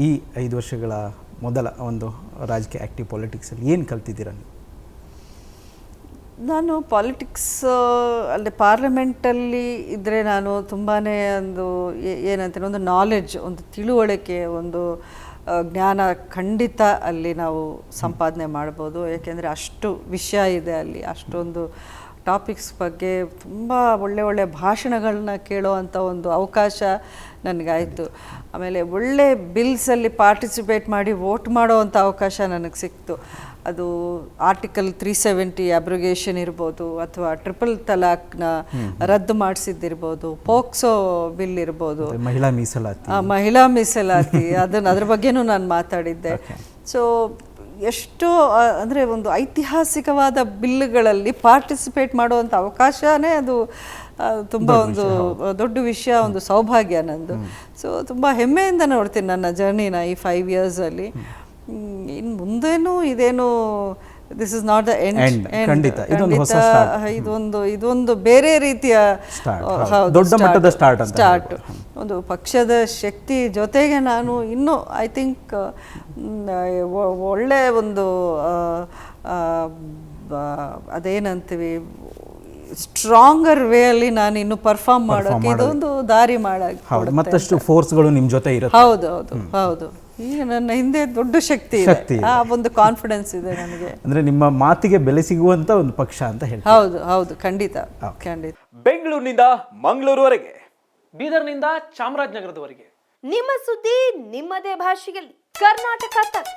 ಈ 5 ವರ್ಷಗಳ ಮೊದಲ ಒಂದು ರಾಜಕೀಯ ಆ್ಯಕ್ಟಿವ್ ಪಾಲಿಟಿಕ್ಸಲ್ಲಿ ಏನು ಕಲ್ತಿದ್ದೀರಾ ನೀವು? ನಾನು ಪಾಲಿಟಿಕ್ಸ್ ಅಲ್ಲಿ ಪಾರ್ಲಿಮೆಂಟಲ್ಲಿ ಇದ್ದರೆ ನಾನು ತುಂಬಾ ಒಂದು ಏನಂತೇನೆ ಒಂದು ನಾಲೆಡ್ಜ್, ಒಂದು ತಿಳುವಳಿಕೆ, ಒಂದು ಜ್ಞಾನ ಖಂಡಿತ ಅಲ್ಲಿ ನಾವು ಸಂಪಾದನೆ ಮಾಡ್ಬೋದು. ಏಕೆಂದರೆ ಅಷ್ಟು ವಿಷಯ ಇದೆ ಅಲ್ಲಿ, ಅಷ್ಟೊಂದು ಟಾಪಿಕ್ಸ್ ಬಗ್ಗೆ ತುಂಬ ಒಳ್ಳೆ ಭಾಷಣಗಳನ್ನ ಕೇಳೋವಂಥ ಒಂದು ಅವಕಾಶ ನನಗಾಯಿತು. ಆಮೇಲೆ ಒಳ್ಳೆ ಬಿಲ್ಸಲ್ಲಿ ಪಾರ್ಟಿಸಿಪೇಟ್ ಮಾಡಿ ವೋಟ್ ಮಾಡೋವಂಥ ಅವಕಾಶ ನನಗೆ ಸಿಕ್ತು. ಅದು ಆರ್ಟಿಕಲ್ 370 ಅಬ್ರೋಗೇಷನ್ ಇರ್ಬೋದು, ಅಥವಾ ಟ್ರಿಪಲ್ ತಲಾಕ್ನ ರದ್ದು ಮಾಡಿಸಿದ್ದಿರ್ಬೋದು, ಪೋಕ್ಸೋ ಬಿಲ್ ಇರ್ಬೋದು, ಮಹಿಳಾ ಮೀಸಲಾತಿ ಅದ್ರ ಬಗ್ಗೆನೂ ನಾನು ಮಾತಾಡಿದ್ದೆ. ಸೊ ಎಷ್ಟೋ ಅಂದರೆ ಒಂದು ಐತಿಹಾಸಿಕವಾದ ಬಿಲ್ಗಳಲ್ಲಿ ಪಾರ್ಟಿಸಿಪೇಟ್ ಮಾಡುವಂಥ ಅವಕಾಶನೇ ಅದು ತುಂಬ ಒಂದು ದೊಡ್ಡ ವಿಷಯ, ಒಂದು ಸೌಭಾಗ್ಯ ನಂದು. ಸೊ ತುಂಬ ಹೆಮ್ಮೆಯಿಂದ ನೋಡ್ತೀನಿ ನನ್ನ ಜರ್ನಿನ ಈ 5 ಇಯರ್ಸಲ್ಲಿ. ಇನ್ನು ಮುಂದೇನು ಇದೇನು this is not the end. ಇದೊಂದು ಬೇರೆ ರೀತಿಯ ಸ್ಟಾರ್ಟ್. ಒಂದು ಪಕ್ಷದ ಶಕ್ತಿ ಜೊತೆಗೆ ನಾನು ಇನ್ನೂ ಐ ಥಿಂಕ್ ಒಳ್ಳೆ ಒಂದು ಅದೇನಂತೀವಿ ಸ್ಟ್ರಾಂಗರ್ ವೇ ಅಲ್ಲಿ ನಾನು ಇನ್ನು ಪರ್ಫಾರ್ಮ್ ಮಾಡೋಕೆ ಇದೊಂದು ದಾರಿ ಮಾಡಕ್ಕೆ ಮತ್ತಷ್ಟು ಫೋರ್ಸ್ಗಳು ನಿಮ್ಮ ಜೊತೆ ಇರುತ್ತೆ. ಹೌದು ಈಗ ನನ್ನ ಹಿಂದೆ ದೊಡ್ಡ ಶಕ್ತಿ ಇದೆ, ಆ ಒಂದು ಕಾನ್ಫಿಡೆನ್ಸ್ ಇದೆ ನನಗೆ. ಅಂದ್ರೆ ನಿಮ್ಮ ಮಾತಿಗೆ ಬೆಲೆ ಸಿಗುವಂತ ಒಂದು ಪಕ್ಷ ಅಂತ ಹೇಳಿ. ಹೌದು ಖಂಡಿತ. ಬೆಂಗಳೂರಿನಿಂದ ಮಂಗಳೂರುವರೆಗೆ, ಬೀದರ್ನಿಂದ ಚಾಮರಾಜನಗರದವರೆಗೆ ನಿಮ್ಮ ಸುದ್ದಿ ನಿಮ್ಮದೇ ಭಾಷೆಯಲ್ಲಿ ಕರ್ನಾಟಕ ತಕ್.